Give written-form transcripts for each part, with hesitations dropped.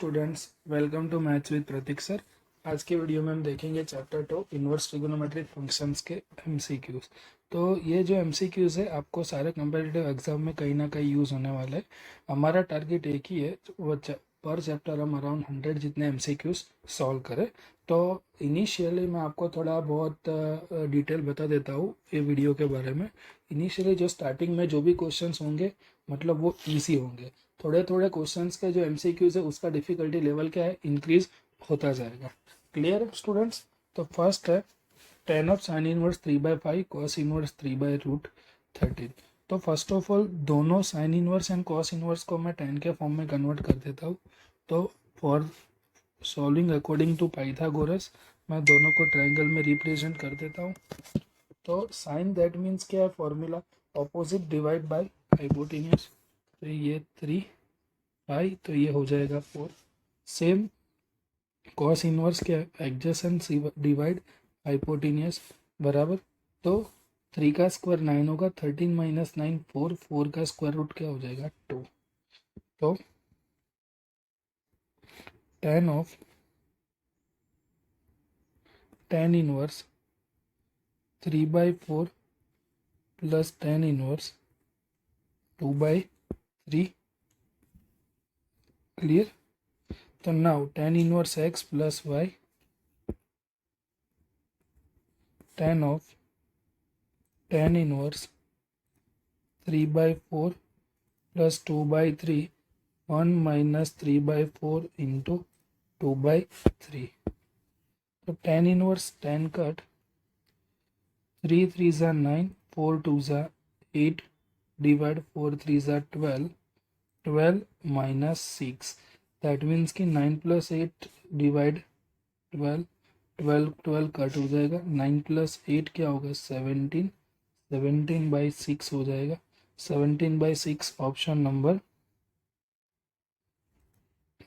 Students, welcome to maths with Prateek sir. आज के video में हम देखेंगे चैप्टर 2 इनवर्स ट्रिगोनोमेट्रिक फंक्शंस के एमसीक्यूज। तो ये जो एमसीक्यूज है आपको सारे कम्पिटिटिव एग्जाम में कहीं ना कहीं यूज़ होने वाले हैं। हमारा टारगेट एक ही है, वो पर चैप्टर हम अराउंड 100 जितने एमसीक्यूज सॉल्व करें। तो इनिशियली मैं आपको थोड़ा बहुत डिटेल बता देता हूँ ये वीडियो के बारे में। इनिशियली जो स्टार्टिंग में जो भी क्वेश्चंस होंगे मतलब वो ईजी होंगे। थोड़े थोड़े क्वेश्चंस के जो एमसीक्यूज है उसका डिफिकल्टी लेवल क्या है इंक्रीज होता जाएगा। Clear students? तो फर्स्ट है ten of sine inverse 3/5 cos inverse 3/√13। तो फर्स्ट ऑफ ऑल दोनों sine inverse and cos inverse को मैं टेन के फॉर्म में कन्वर्ट कर देता हूँ। तो for solving according to Pythagoras मैं दोनों को ट्रायंगल में रिप्रेजेंट कर देता हूँ। तो साइन दैट मीन्स क्या है formula, opposite divide by hypotenuse. तो ये 3 तो ये हो जाएगा 4। सेम कॉस इनवर्स क्या है, एडजेसेंट डिवाइड हाइपोटेन्यूज बराबर। तो 3 का स्क्वायर 9 होगा, 13 - 9 4, 4 का स्क्वायर रूट क्या हो जाएगा 2। तो tan of tan inverse 3/4 plus tan inverse 2/3। Clear? तो now tan inverse x plus y, tan of tan inverse 3/4 plus 2/3, 1 - 3/4 into 2/3। तो tan इनवर्स tan कट 3 3 ज़ा 9, 4 2 ज़ा 8 डिवाइड 4 3 ज़ा 12, 12 - 6। दैट मीन्स कि 9 + 8 डिवाइड 12, 12 12 कट हो जाएगा। 9 + 8 क्या होगा 17, 17/6 हो जाएगा। 17/6 option number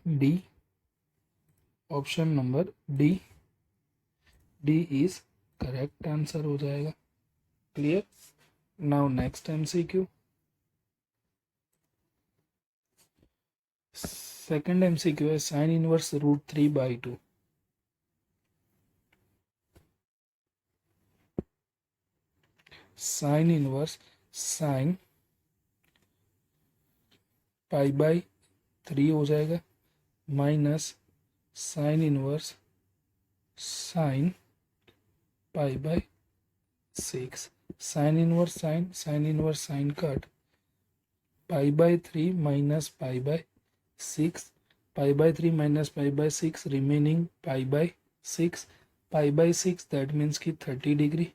D, option number D, D is correct answer हो जाएगा। Clear? Now next MCQ, second MCQ है sine inverse √3/2। Sine inverse sine π/3 हो जाएगा minus sine inverse sine π/6। Sine inverse sine inverse sine cut π/3 minus π/6, π/3 minus π/6 remaining π/6, π/6 that means की 30 degree.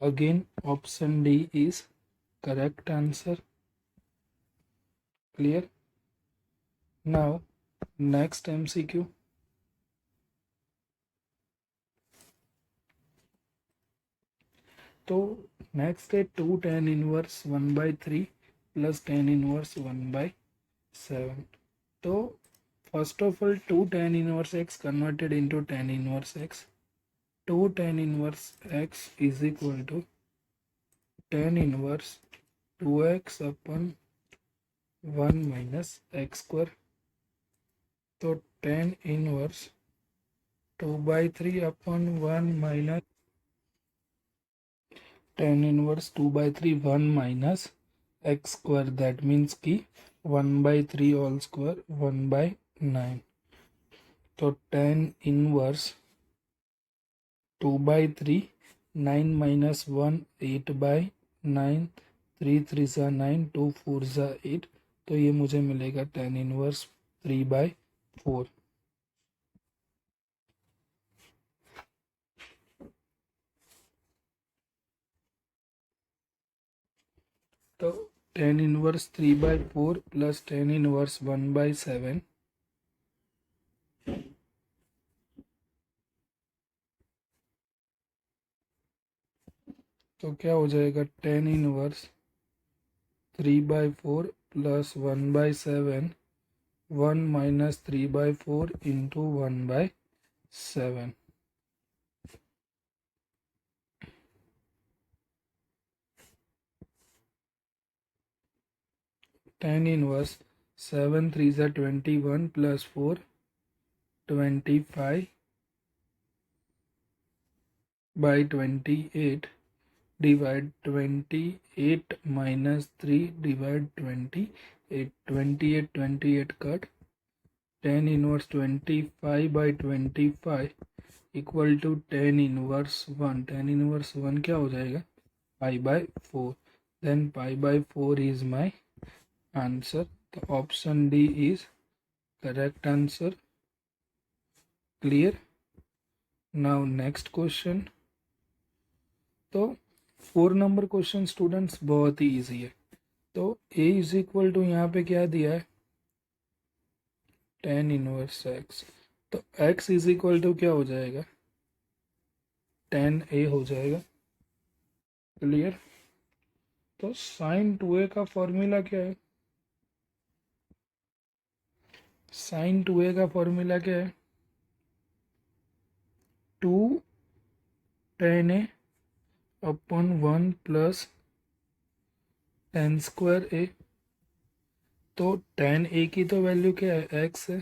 Again option D is correct answer. Clear? Now next MCQ, तो next है 2 tan inverse 1/3 plus tan inverse 1/7। तो first of all 2 tan inverse x converted into tan inverse x। 2 tan inverse x is equal to tan inverse 2x upon 1 - x square. तो tan inverse 2/3 upon 1 minus tan inverse 2/3 1 - x square that means की 1/3 whole square 1/9। तो tan inverse 2/3, 9 - 1 8/9, 3 3 ज़ा 9, 2 4 ज़ा 8। तो ये मुझे मिलेगा tan inverse 3/4। तो tan inverse 3/4 plus tan inverse 1/7, तो क्या हो जाएगा tan inverse 3/4 plus 1/7, 1 - 3/4 into 1/7। tan inverse 7 3 ज़ा 21 plus 4 25 by 28 divide 28 minus 3 divide 28 28 cut 10 inverse 25 by 25 equal to 10 inverse 1 10 inverse 1 क्या हो जाएगा pi by 4 then pi by 4 is my answer तो option D is correct answer clear now next question तो 4 number question students बहुत ही easy है तो a is equal to यहाँ पे क्या दिया है 10 इनवर्स x तो x इज इक्वल टू क्या हो जाएगा 10a हो जाएगा क्लियर तो साइन 2a का फॉर्मूला क्या है साइन 2a का फॉर्मूला क्या है 2 10a upon 1 plus 10 square a तो 10a की तो वैल्यू क्या है x है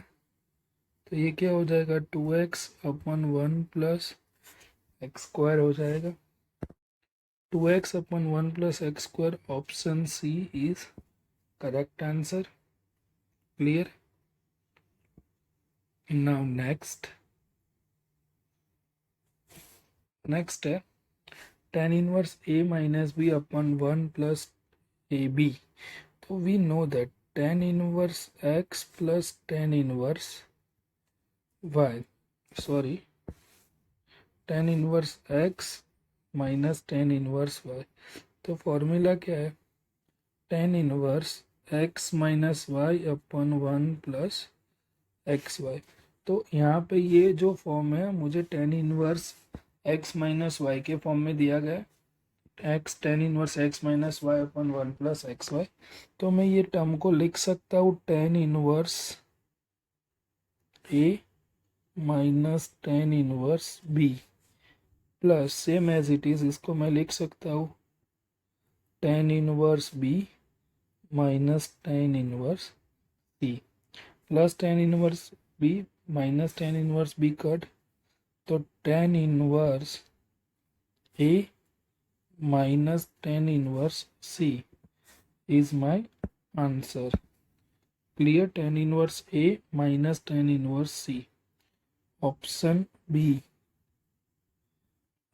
तो ये क्या हो जाएगा 2x upon 1 plus x square हो जाएगा 2x upon 1 plus x square option C is correct answer clear now next है tan inverse a minus B upon 1 plus A B तो we know that tan inverse x plus tan inverse y sorry tan inverse x minus tan inverse y तो formula क्या है tan inverse x minus Y upon 1 plus x Y तो यहाँ पे ये जो form है मुझे tan inverse x minus y के फॉर्म में दिया गया है x tan inverse x minus Y upon 1 plus x Y तो मैं ये टर्म को लिख सकता हूँ tan inverse a minus tan inverse b plus same as it is इसको मैं लिख सकता हूँ tan inverse b minus tan inverse c plus tan inverse b minus tan inverse b cut तो tan inverse a minus tan inverse c is my answer clear tan inverse a minus tan inverse c option b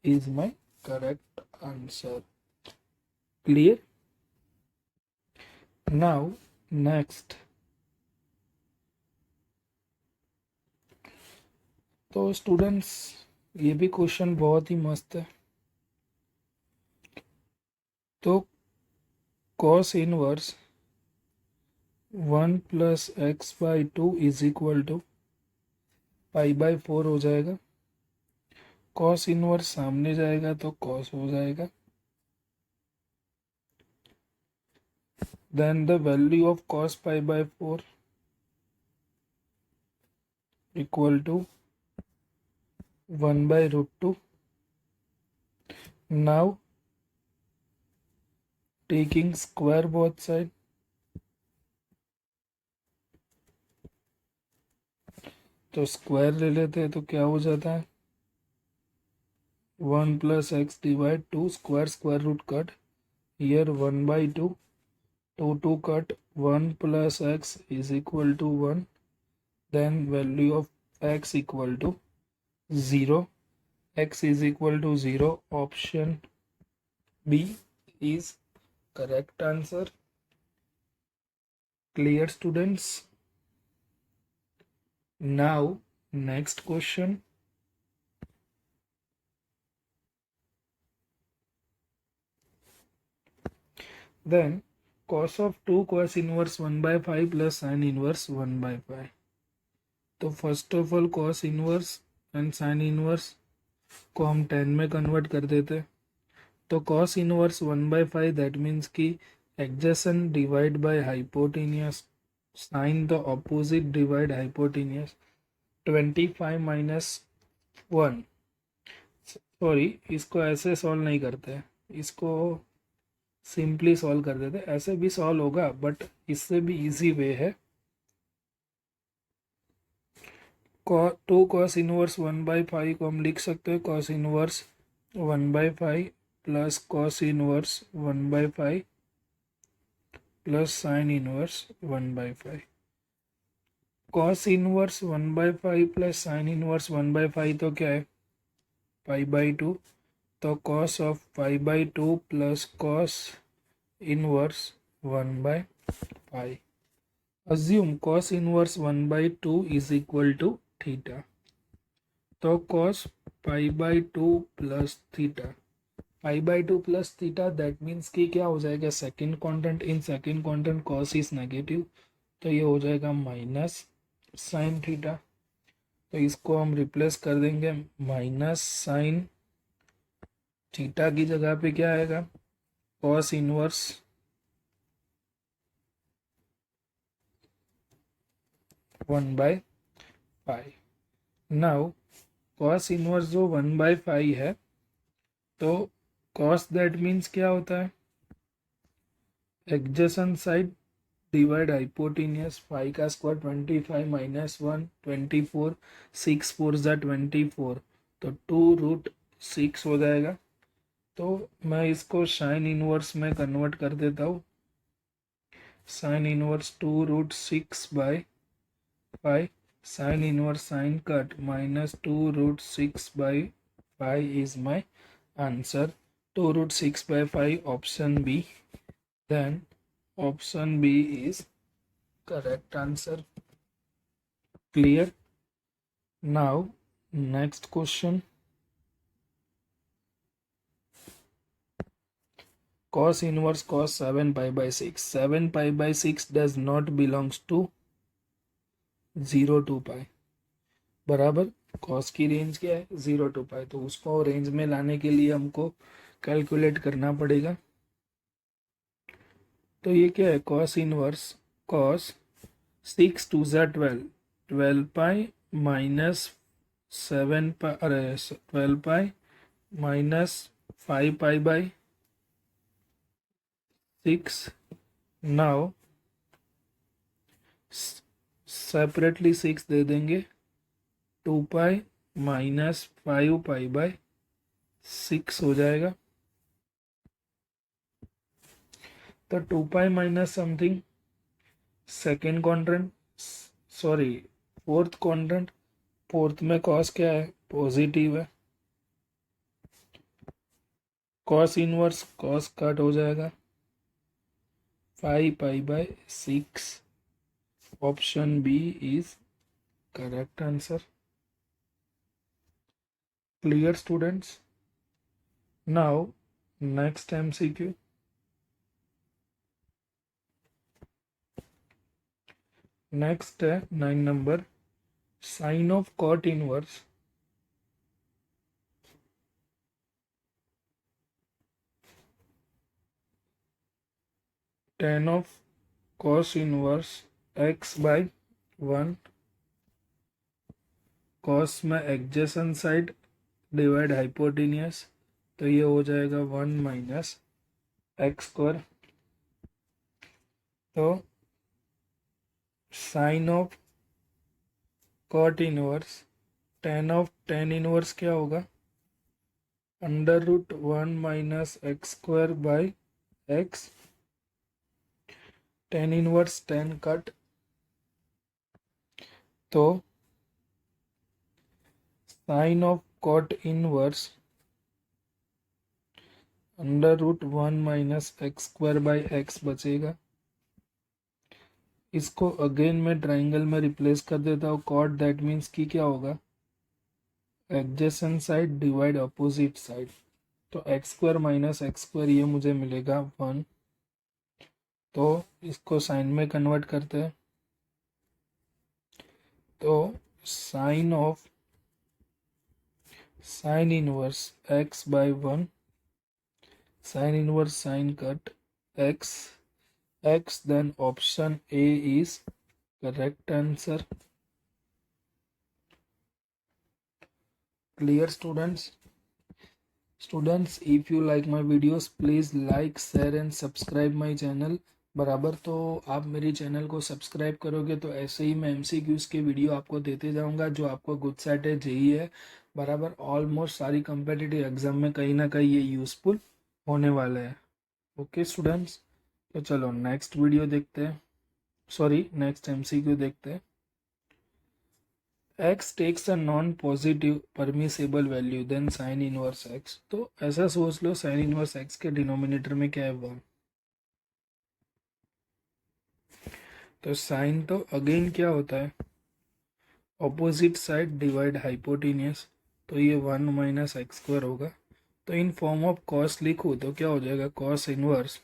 is my correct answer clear now next तो students ये भी question बहुत ही मस्त है तो cos inverse 1 plus x by 2 is equal to pi by 4 हो जाएगा cos इनवर्स सामने जाएगा तो cos हो जाएगा then the value of cos pi by 4 equal to 1 by root 2 now taking square both side तो स्क्वायर ले लेते हैं तो क्या हो जाता है 1 plus x divide 2 square square root cut here 1 by 2 2 cut 1 plus x is equal to 1 then value of x equal to 0 x is equal to 0 option B is correct answer clear students now next question then cos of 2 cos inverse 1 by 5 plus sin inverse 1 by 5 तो first of all cos inverse and sin inverse को हम 10 में convert कर देते तो cos inverse 1 by 5 that means कि adjacent divide by hypotenuse sine the opposite divide hypotenuse 25 minus 1 sorry इसको ऐसे सॉल्व नहीं करते इसको सिंपली सॉल्व कर देते ऐसे भी सॉल्व होगा बट इससे भी इजी वे है टू कॉस इनवर्स 1/5 को हम लिख सकते हैं cos inverse 1/5 plus cos inverse 1/5 plus sine inverse 1/5। Cos inverse 1/5 plus sine inverse 1/5 तो क्या है π/2। तो cos of π/2 plus cos inverse 1/5। Assume cos inverse 1/2 is equal to theta। तो cos π/2 plus theta π/2 plus theta that means कि क्या हो जाएगा second quadrant, in second quadrant cos is negative तो ये हो जाएगा माइनस साइन थीटा। तो इसको हम रिप्लेस कर देंगे माइनस साइन थीटा की जगह पे क्या आएगा cos inverse 1/5। Now cos inverse जो 1/5 है तो cos दैट मीन्स क्या होता है एडजेसेंट साइड डिवाइड हाइपोटेन्यूस 5 का स्क्वायर 25 माइनस 1 24 6 4 जा 24 तो 2√6 हो जाएगा। तो मैं इसको साइन इनवर्स में कन्वर्ट कर देता हूँ। Sine inverse 2√6/5 sign inverse sine cut minus 2√6/5 is my answer। 2√6/5 option B। Then option B is correct answer। Clear? Now next question। Cos inverse cos 7π/6। 7π/6 does not belongs to 0 to π बराबर। cos की range क्या है 0 to π तो उसको range में लाने के लिए हमको कैलकुलेट करना पड़ेगा। तो ये क्या है cos इनवर्स cos 6 2 ज़ा 12 पाई माइनस 7 पाई अरे 12 पाई माइनस 5π/6। नाउ सेपरेटली 6 दे देंगे 2 पाई माइनस 5π/6 हो जाएगा। तो 2 pi minus something second quadrant sorry fourth quadrant. Fourth में कॉस क्या है पॉजिटिव है। कॉस इनवर्स कॉस कट हो जाएगा 5π/6। Option B is correct answer. Clear students? Now next MCQ। Next है 9 number sine of cot inverse tan of cos inverse x/1। cos में adjacent side divide hypotenuse तो ये हो जाएगा 1 minus x²। तो sine of cot inverse tan inverse क्या होगा √1 minus x²/x। tan inverse tan cut तो sine of cot inverse √1 minus x²/x बचेगा। इसको अगेन मैं ट्राइंगल में रिप्लेस कर देता हूँ कॉट दैट मीन्स कि क्या होगा adjacent side divide opposite side. तो x² माइनस x² ये मुझे मिलेगा 1। तो इसको साइन में कन्वर्ट करते हैं। तो sine of sine inverse x/1 sine inverse sine cut x then option A is correct answer। Clear students? Students, if you like my videos please like share and subscribe my channel बराबर। तो आप मेरी channel को subscribe करोगे तो ऐसे ही मैं MCQs के वीडियो आपको देते जाऊंगा जो आपको गुड सेट है, जेई है, बराबर ऑलमोस्ट सारी कम्पिटिटिव एग्जाम में कहीं ना कहीं ये यूजफुल होने वाला है। ओके स्टूडेंट्स, तो चलो नेक्स्ट वीडियो देखते हैं, सॉरी नेक्स्ट एमसीक्यू देखते हैं। x takes a non positive permissible value then sine inverse x। तो ऐसा सोच लो साइन इनवर्स x के डिनोमिनेटर में क्या है, 1। तो साइन तो अगेन क्या होता है, ऑपोजिट साइड डिवाइड हाइपोटेनियस, तो ये 1 - x² होगा। तो इन फॉर्म ऑफ कॉस लिखूँ तो क्या हो जाएगा, cos inverse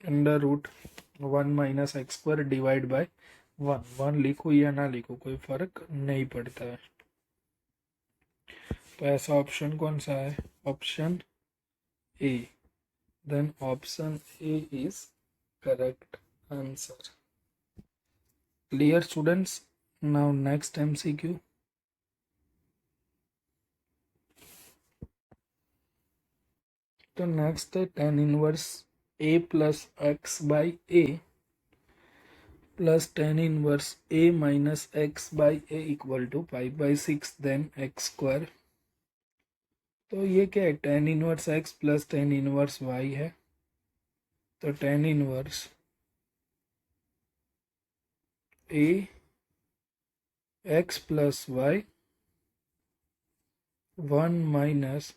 √1 - x² divide by 1। 1 लिखो या ना लिखो कोई फर्क नहीं पड़ता है। तो ऐसा ऑप्शन कौन सा है, option A. Then option A is correct answer. Clear students, now next MCQ. तो नेक्स्ट है tan inverse a plus x by a plus tan inverse a minus x by a equal to 5/6 then x²। तो ये क्या है, tan inverse x plus tan inverse y है। तो tan inverse a x plus y 1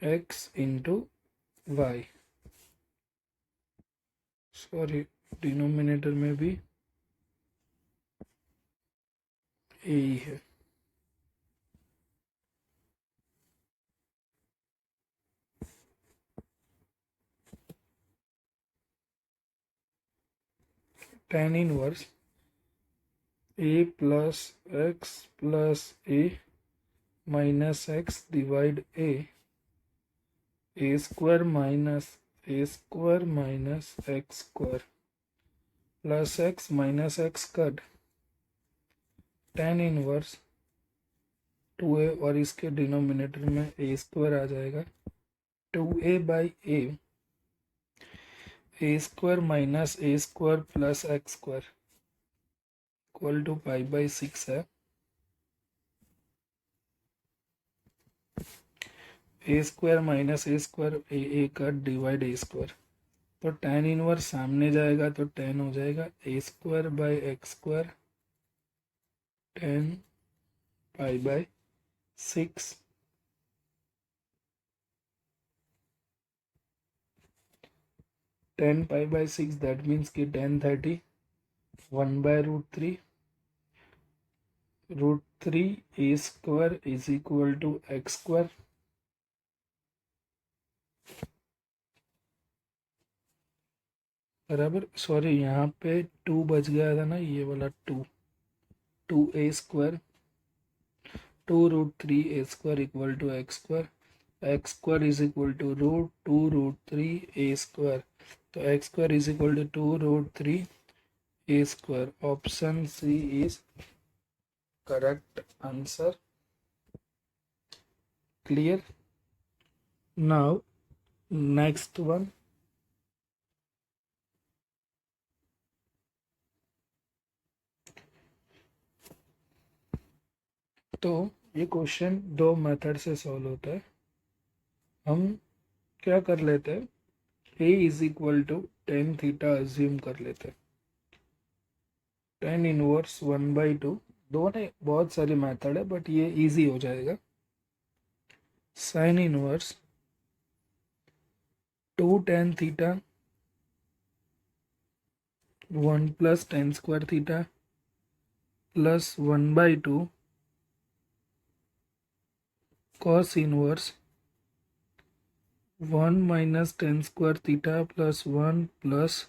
- x into y, sorry denominator में भी a ही है। tan inverse a plus x plus A minus x divide A square minus x² plus x minus x cut tan inverse 2a और इसके denominator में a² आ जाएगा। 2a/a a² minus a² plus x² equal to 5/6 है। a² minus a² ए cut divide a²। तो tan inverse सामने जाएगा तो tan हो जाएगा a²/x² tan π/6 tan π/6 that means कि tan 30 1/√3 √3 a² is equal to x²। बराबर, सॉरी यहाँ पे 2 बच गया था ना, ये वाला 2a² 2√3 a² equal to x² is equal to √2√3 a²। तो x² is equal to 2√3 a²। Option C is correct answer. Clear, now next one. तो ये क्वेश्चन 2 मेथड से सॉल्व होता है। हम क्या कर लेते हैं, a is equal to tan theta assume कर लेते हैं। tan इनवर्स 1/2, दो ने बहुत सारी मेथड है बट ये इजी हो जाएगा। Sine inverse 2 tan theta 1 plus tan² theta plus 1/2 cos inverse 1 minus tan² theta plus 1 plus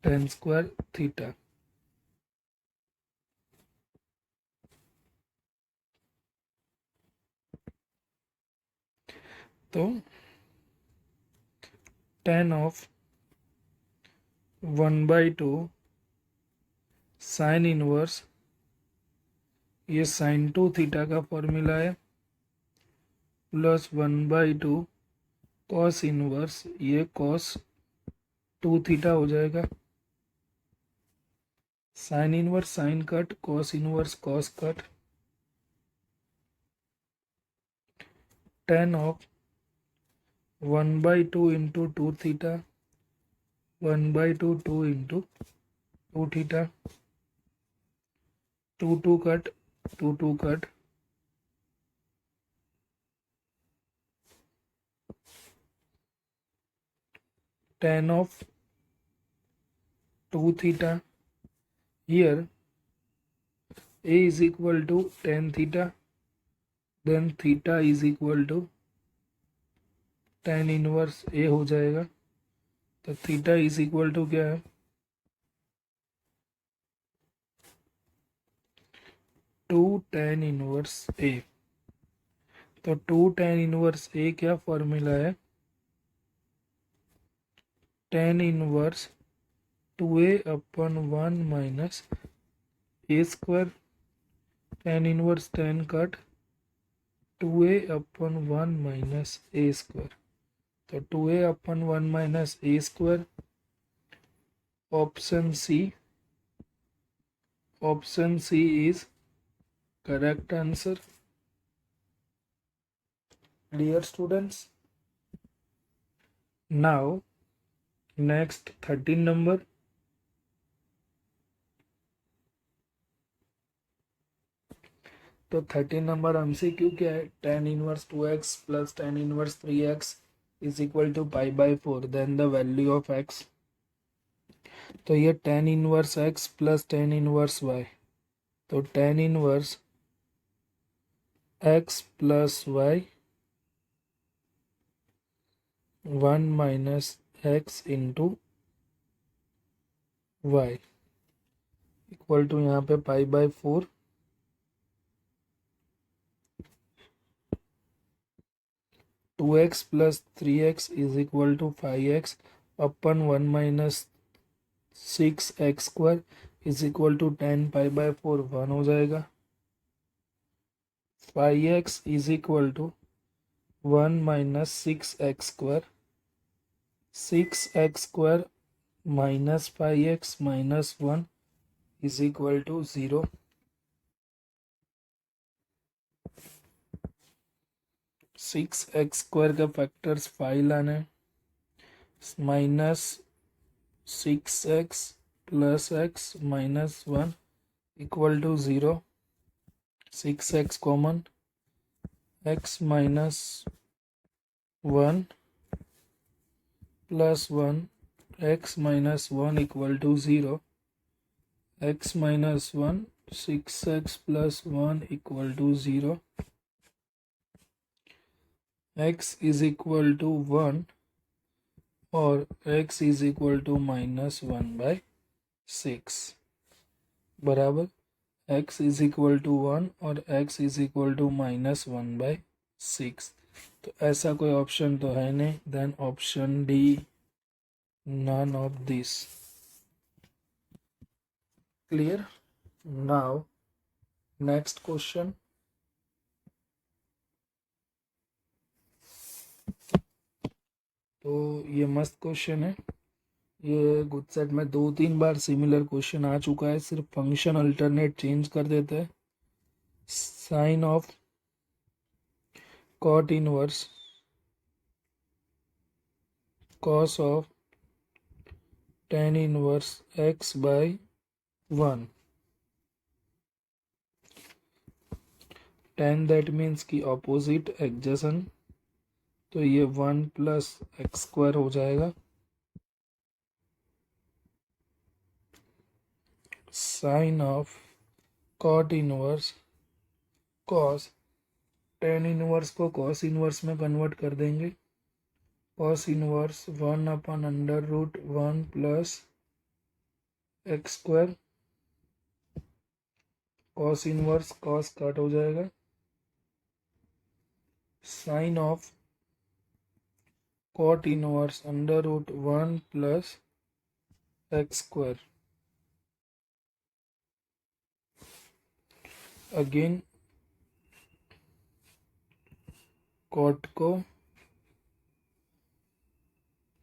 tan² theta. तो tan ऑफ 1/2 साइन इनवर्स, ये sin2 थीटा का फॉर्मूला है, प्लस 1/2 कॉस इनवर्स, ये कॉस 2 थीटा हो जाएगा। Sine inverse sine cut, cos inverse cos cut, tan of 1/2 into 2 theta, 1/2 2 into 2 theta, 2 2 cut, 2 2 cut, tan of 2 theta. Here a is equal to tan theta, then theta is equal to tan inverse a हो जाएगा। तो theta is equal to क्या है, 2 tan inverse a। तो 2 tan inverse a क्या formula है, tan inverse 2a upon 1 minus a square, tan inverse tan cut 2a upon 1 minus a square. तो 2a upon 1 minus a square, option C is correct answer. Dear students, now next 13 number, तो 13 number MCQ क्या है, tan inverse 2x प्लस tan inverse 3x is equal to pi by 4, then the value of x। तो ये tan inverse x plus tan inverse y, तो tan inverse x plus y 1 minus x into y equal to यहाँ पे pi by 4, 2x plus 3x is equal to 5x upon 1 minus 6x square is equal to 10 pi by 4 1 हो जाएगा। 5x is equal to 1 minus 6x square, 6x square minus 5x minus 1 is equal to 0। Six x square का factors 5 लाना है, minus 6x plus x minus 1 equal to 0। 6x common, x minus 1 plus 1 x minus 1 equal to 0। x minus 1 6x plus 1 equal to 0। x is equal to 1 और x is equal to minus 1/6 बराबर x is equal to 1 और x is equal to minus 1/6। तो ऐसा कोई option तो है नहीं, then option D, none of this. Clear. Now next question, तो ये मस्त क्वेश्चन है, ये गुड सेट में 2-3 बार सिमिलर क्वेश्चन आ चुका है, सिर्फ फंक्शन अल्टरनेट चेंज कर देते हैं। Sine of cot inverse cos of tan inverse x by 1, tan that means की ऑपोजिट एडजेसेंट, तो ये 1 प्लस एक्स स्क्वायर हो जाएगा। Sine of cot inverse cos, tan inverse को कॉस इनवर्स में कन्वर्ट कर देंगे, cos inverse 1 upon under root 1 plus x square, cos inverse cos cut हो जाएगा। Sine of cot inverse under root 1 plus x square, again cot को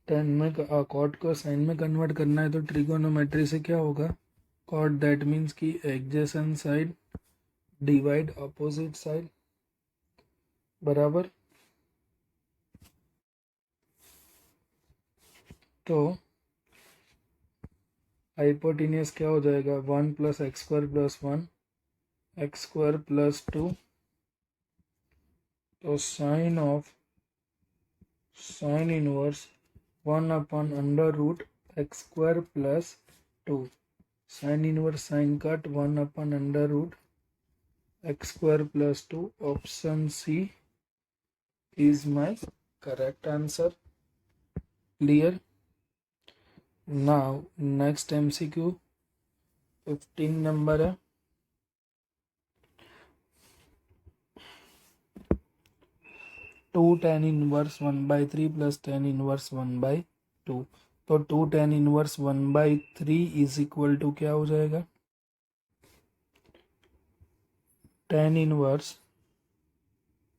ten में cot को sign में कन्वर्ट करना है तो ट्रिगोनोमेट्री से क्या होगा, कॉट दैट मीन्स कि adjacent side divide opposite side बराबर। तो हाइपोटेनियस क्या हो जाएगा, 1 + x² + 1 x² + 2। तो sine inverse 1/√x² + 2। Sine inverse sine cut 1/√x² + 2। Option C is my correct answer. Clear. Now next MCQ 15 number है। Two tan inverse 1/3 + tan inverse 1/2। तो 2 tan inverse 1/3 is equal to क्या हो जाएगा, tan inverse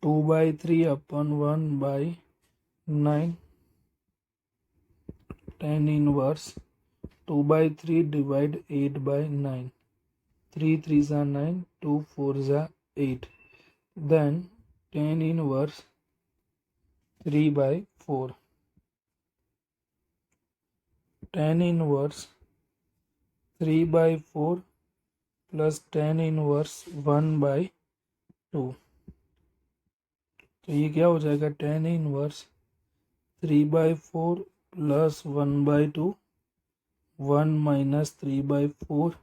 2/3/1/9। tan inverse 2/3 divide 8/9। 3 3s are 9, 2 4s are 8। Then tan inverse 3/4। tan inverse 3/4 plus tan inverse 1/2। तो ये क्या हो जाएगा, tan inverse 3/4 plus 1/2, 1 minus 3/4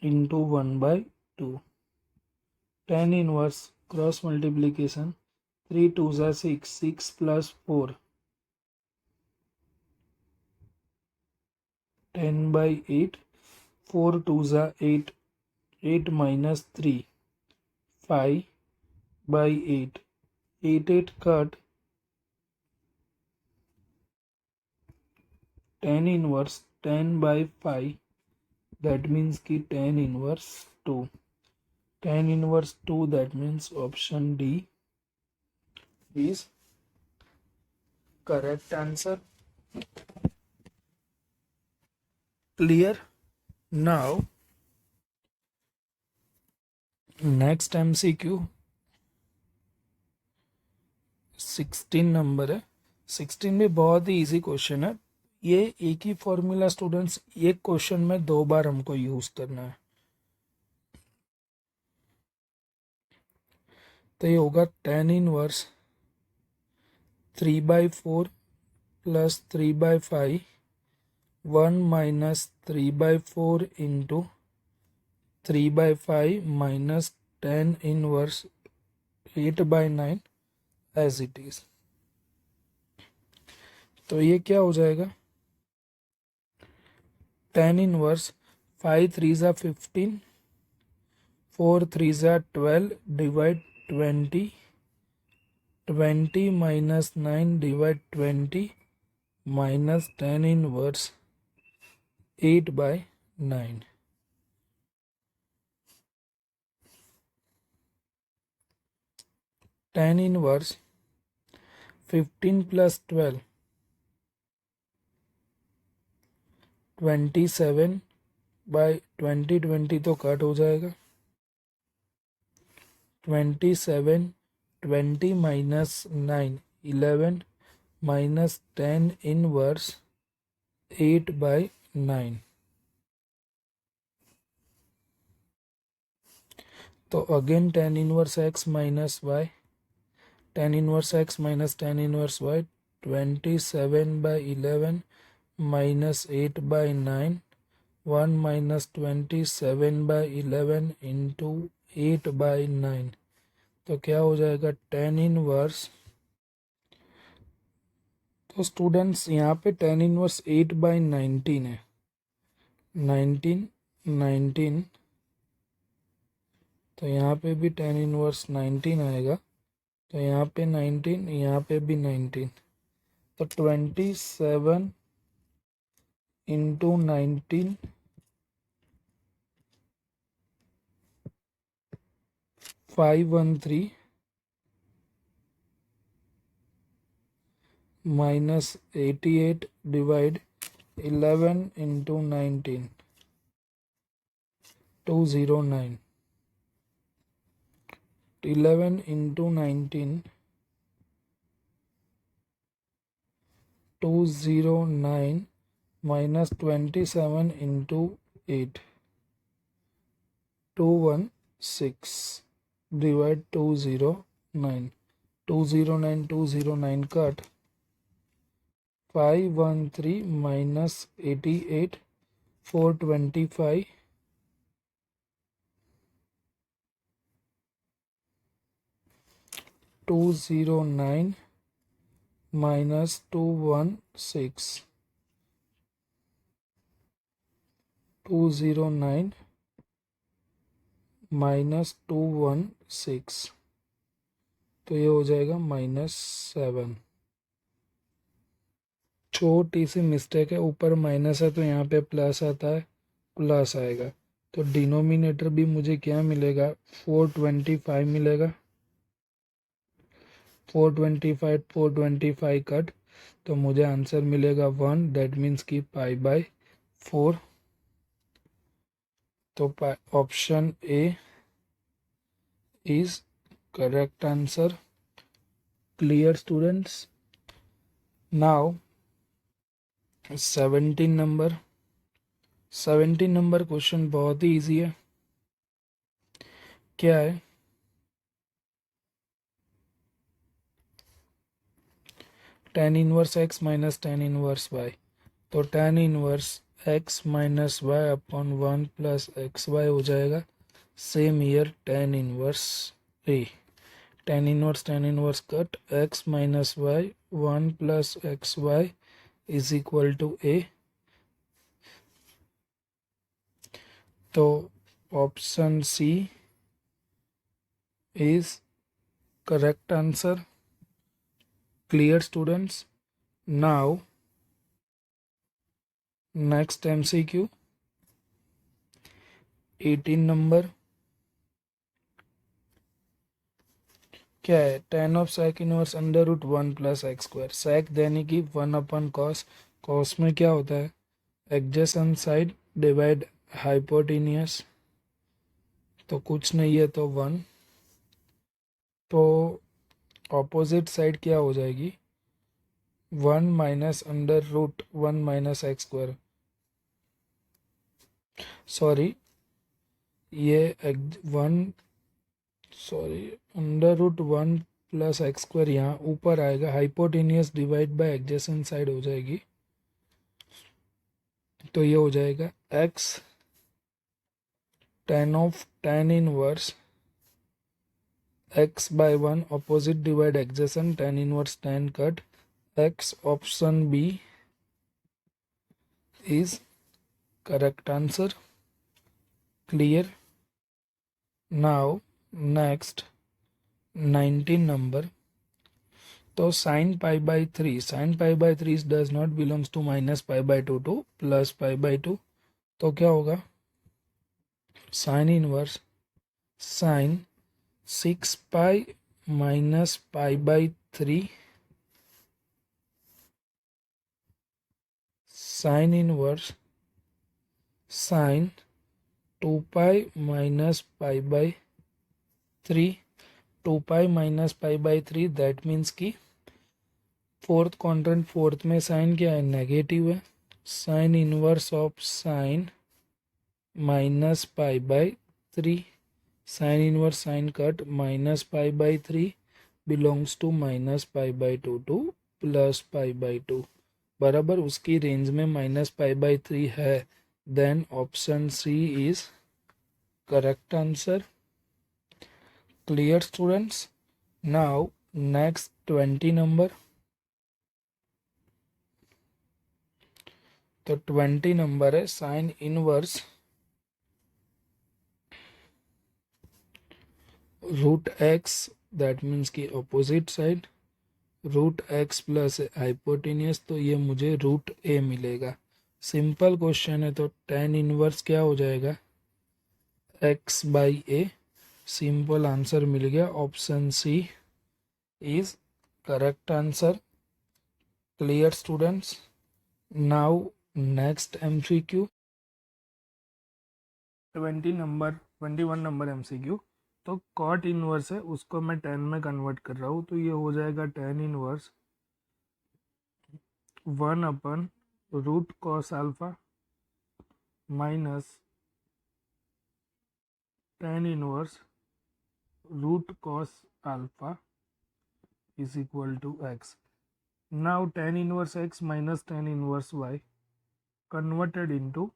into 1/2। tan inverse cross multiplication 3 2s are 6, 6 plus 4 10/8, 4 2s are 8, 8 minus 3 5/8, 8 8 cut, tan inverse 10/5, that means कि tan inverse 2। tan inverse 2, that means option D is correct answer। Clear। Now next MCQ 16 number है। 16 में बहुत ही easy question है। ये एक ही formula students एक question में 2 बार हमको यूज करना है। तो ये होगा tan inverse 3/4 plus 3/5, 1 minus 3/4 into 3/5 minus tan inverse 8/9 as it is। तो ये क्या हो जाएगा, tan inverse 5 3s are 15, 4 3s are 12 divide 20, 20 minus 9 divide 20 minus tan inverse 8/9। tan inverse 15 plus 12 27/20, 20 तो कट हो जाएगा, 27 20 minus 9 11 minus tan inverse 8/9। तो again tan inverse x minus y, tan inverse x minus tan inverse y, 27/11 minus 8/9, 1 minus 27/11 into 8/9। तो क्या हो जाएगा, tan inverse. तो students यहाँ पे tan इनवर्स 8/19 है, 19 19। तो यहाँ पे भी tan इनवर्स 19 आएगा, तो यहाँ पे 19, यहाँ पे भी 19। तो 27 into 19 513, minus 88 divide 11 into 19, 209. 11 into 19, 209 minus 27 into 8, 216 divide 209. 209 209 cut. 513 minus 88, 425. 209 minus 216. 209 minus 216, तो ये हो जाएगा -7। छोटी सी मिस्टेक है, ऊपर माइनस है तो यहाँ पे प्लस आता है, प्लस आएगा। तो डिनोमिनेटर भी मुझे क्या मिलेगा, 425 मिलेगा। 425 425 कट, तो मुझे आंसर मिलेगा 1, दैट मीन्स कि π/4। तो option A is correct answer. Clear students? Now 17 number question बहुत ही इजी है। क्या है, tan inverse x minus tan inverse y। तो tan inverse x minus Y upon 1 plus x y हो जाएगा। Same here tan inverse cut x minus y 1 plus x y is equal to a। तो option C is correct answer. Clear students? Now next MCQ 18 number. क्या है, tan of sec inverse under root 1 plus x square. sec देने की 1 अपन cos, cos में क्या होता है, adjacent side divide hypotenuse, तो कुछ नहीं है तो 1। तो ऑपोजिट साइड क्या हो जाएगी, 1 minus under root 1 minus x square. Sorry, ये 1 under root 1 plus x square यहाँ ऊपर आएगा, hypotenuse divide by adjacent side हो जाएगी। तो ये हो जाएगा x tan inverse x by 1 opposite divide adjacent tan inverse tan cut x। Option B is correct answer. Clear? Now next 19 number. तो sin π/3 does not belongs to -π/2 to +π/2। तो क्या होगा, sine inverse sine 6π minus π/3 sine inverse sine 2π minus π/3। 2π minus π/3 that means कि fourth quadrant, fourth में sine क्या है, negative है। Sine inverse of sine minus π/3, sine inverse sine cut minus π/3 belongs to -π/2 to +π/2, बराबर उसकी रेंज में -π/3 है। Then option C is correct answer. Clear students? Now next 20 number. तो 20 नंबर है sine inverse root x, that means की opposite side, root x plus hypotenuse, तो ये मुझे रूट ए मिलेगा। सिंपल क्वेश्चन है तो tan इनवर्स क्या हो जाएगा, x by A. Simple answer मिल गया। Option C is correct answer. Clear students? Now next MCQ 21 number MCQ। तो कॉट इनवर्स है, उसको मैं 10 में कन्वर्ट कर रहा हूँ, तो ये हो जाएगा 10 inverse 1/√cos alpha minus 10 inverse √cos alpha is equal to x. Now tan inverse x minus tan inverse y converted into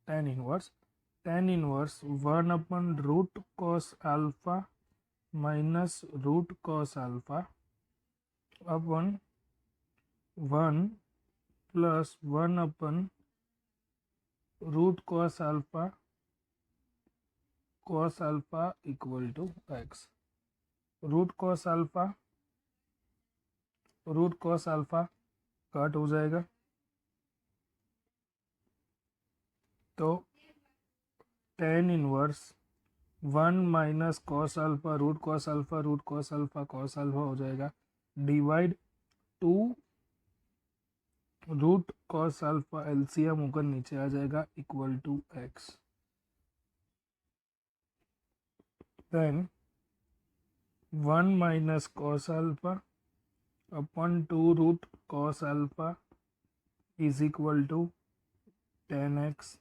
tan inverse 1/√cos alpha minus √cos alpha upon 1 plus 1/√cos alpha equal to x. √cos alpha cut हो जाएगा, तो tan inverse 1 minus cos alpha √cos alpha cos alpha हो जाएगा, divide 2 √cos alpha LCM होकर नीचे आ जाएगा equal to x। Then 1 minus cos alpha upon 2 √cos alpha is equal to 10x।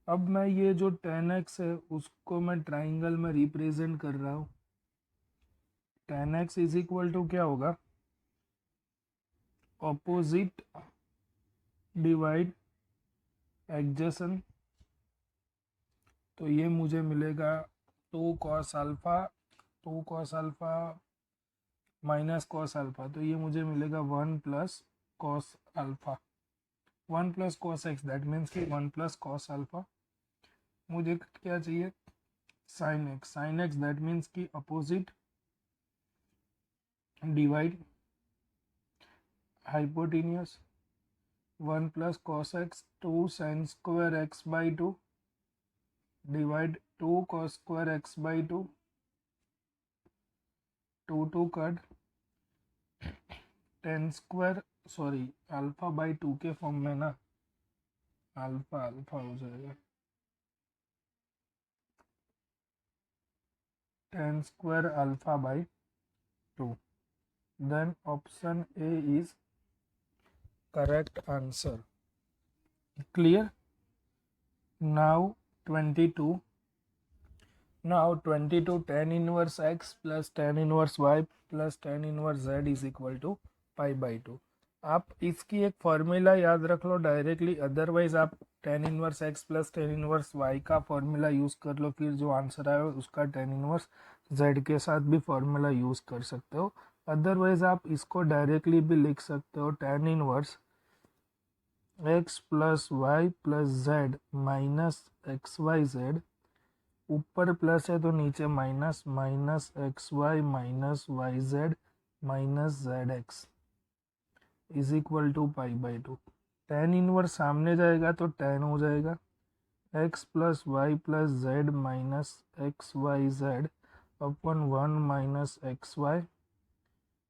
अब मैं ये जो 10x है उसको मैं ट्राइंगल में रिप्रेजेंट कर रहा हूँ। 10x इज इक्वल टू क्या होगा, ऑपोजिट डिवाइड एडजेसेंट, तो ये मुझे मिलेगा 2 cos alpha minus cos alpha, तो ये मुझे मिलेगा 1 plus cos alpha 1 plus cos x, that means कि 1 प्लस कॉस अल्फा। मुझे क्या चाहिए, साइन एक्स दैट मीन्स कि opposite divide hypotenuse 1 plus cos x 2 sine square x by 2 divide 2 cos square x by 2 2 cut 10 square sorry alpha by 2 के form में ना, alpha हो जाएगा 10 square alpha by 2। Then option A is correct answer. Clear? Now 22 tan inverse x plus tan inverse y plus tan inverse z is equal to pi by 2। आप इसकी एक formula याद रख लो डायरेक्टली, अदरवाइज आप tan inverse x plus tan inverse y का formula use कर लो, फिर जो आंसर आए उसका tan इनवर्स z के साथ भी फॉर्मूला यूज कर सकते हो। अदरवाइज आप इसको डायरेक्टली भी लिख सकते हो, tan inverse x plus y plus z minus x y z, ऊपर प्लस है तो नीचे minus minus x y minus y z minus z x is equal to pi by 2। tan inverse सामने जाएगा तो tan हो जाएगा x plus y plus z minus x y z upon 1 minus x y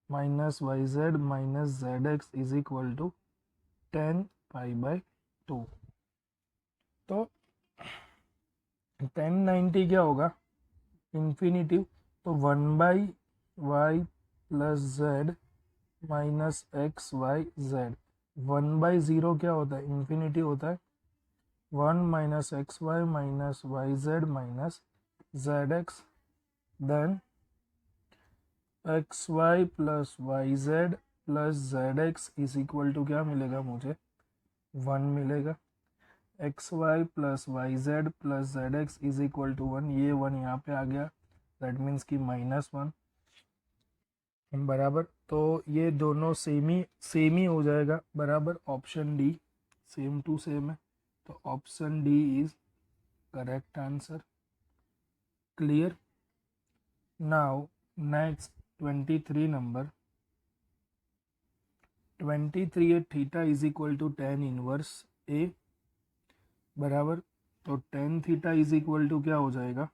minus y z minus z x is equal to 10 pi by 2। तो 1090 क्या होगा, infinitive, तो 1 by y plus z minus x y z, 1 by 0 क्या होता है, infinity होता है, 1 minus x y minus y z minus z x, then x y plus y z plus z x is equal to क्या मिलेगा मुझे, 1 मिलेगा। X y plus y z plus z x is equal to 1, ये 1 यहाँ पे आ गया, that means कि -1 बराबर। तो ये दोनों सेम ही हो जाएगा बराबर, option D same to same है, तो option D is correct answer. Clear? Now next 23 number, 23 है theta is equal to tan inverse A बराबर, तो tan theta is equal to क्या हो जाएगा,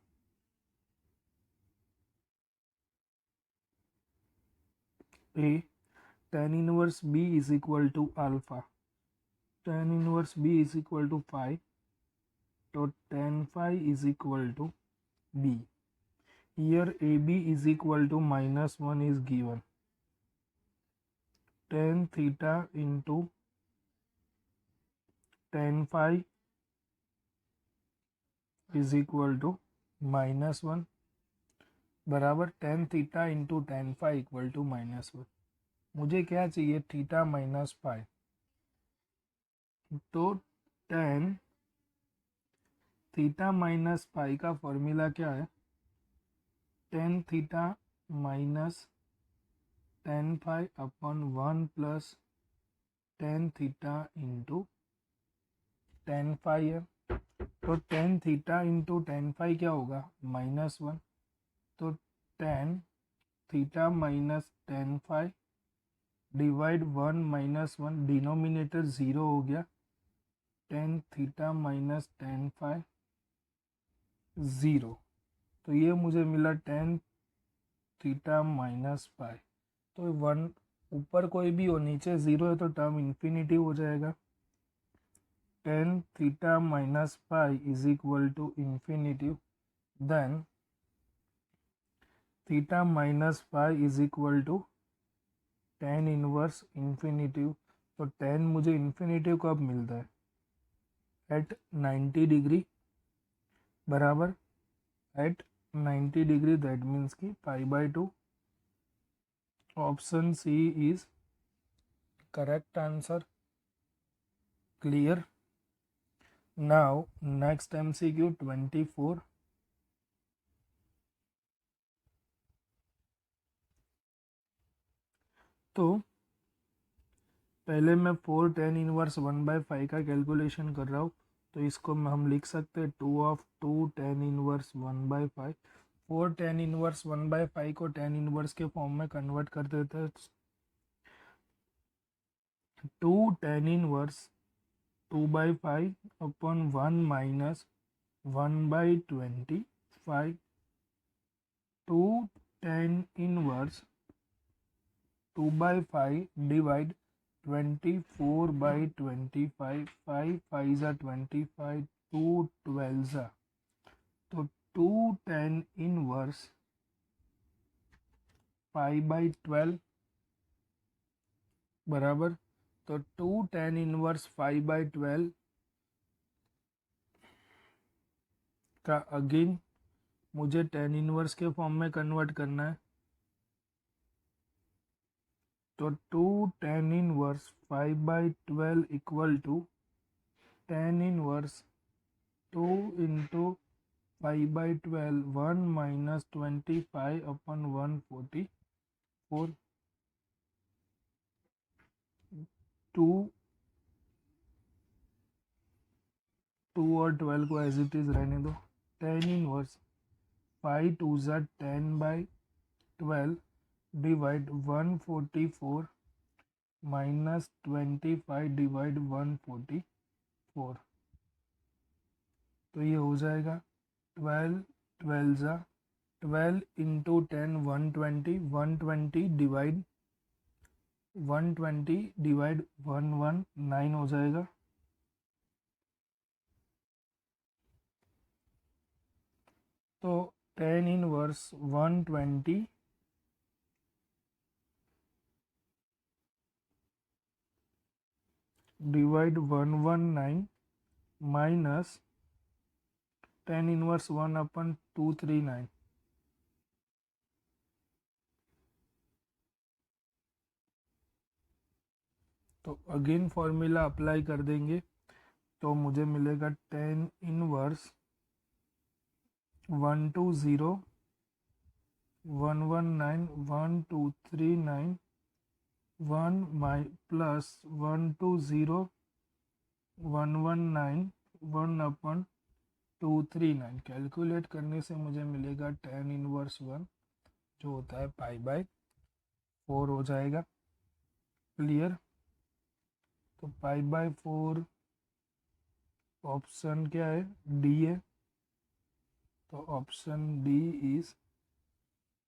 A tan inverse b is equal to alpha, tan inverse b is equal to 5, तो tan phi is equal to b. Here AB is equal to -1 is given. Tan theta into tan phi is equal to -1 बराबर tan theta into tan phi equal to -1. मुझे क्या चाहिए, theta minus pi. तो tan theta minus pi का formula क्या है, tan theta minus tan phi upon 1 plus tan theta into tan phi है. तो tan theta into tan phi क्या होगा, -1. तो tan theta minus tan phi divide 1 -1, denominator 0 हो गया. tan theta minus tan phi 0. तो ये मुझे मिला tan थीटा माइनस पाई. तो 1 ऊपर कोई भी हो, नीचे 0 है तो टर्म इन्फिनिटी हो जाएगा. tan theta minus pi is equal to infinity, then theta minus pi is equal to tan inverse infinity. तो tan मुझे इन्फिनिटी कब मिलता है, एट 90 डिग्री बराबर एट 90 डिग्री, दैट मीन्स कि π/2. Option C is correct answer. Clear. Now next MCQ 24. तो पहले मैं 4 tan इनवर्स 1/5 का कैलकुलेशन कर रहा हूँ. तो इसको हम लिख सकते हैं 2 of 2 tan inverse 1/5. 4 tan inverse 1/5 को tan इनवर्स के फॉर्म में कन्वर्ट कर देते हैं. 2 tan inverse 2/5 upon 1 minus 1/25. 2 tan inverse 2/5 divide 24/25. 5 5 25, 2 12. तो 2 tan इनवर्स 5/12 बराबर. तो 2 tan इनवर्स 5/12 का अगेन मुझे tan इनवर्स के फॉर्म में कन्वर्ट करना है. तो 2 tan inverse 5/12 equal to tan inverse 2 into 5/12, 1 minus 25 upon 144. 2 और 12 को एज इट इज रहने दो. tan inverse 5 2 10/12 divide 144 minus 25 divide 144. तो ये हो जाएगा 12 12 12 इंटू 10 120, 120 डिवाइड 120 डिवाइड 119 हो जाएगा. तो tan inverse 120 divide 119 minus tan inverse 1/239. तो अगेन फॉर्मूला अप्लाई कर देंगे तो मुझे मिलेगा tan इनवर्स 120 119 1239 1 प्लस 120 119 1/239. कैलकुलेट करने से मुझे मिलेगा tan इनवर्स 1 जो होता है π/4 हो जाएगा. क्लियर. तो π/4 ऑप्शन क्या है, डी है. तो option D is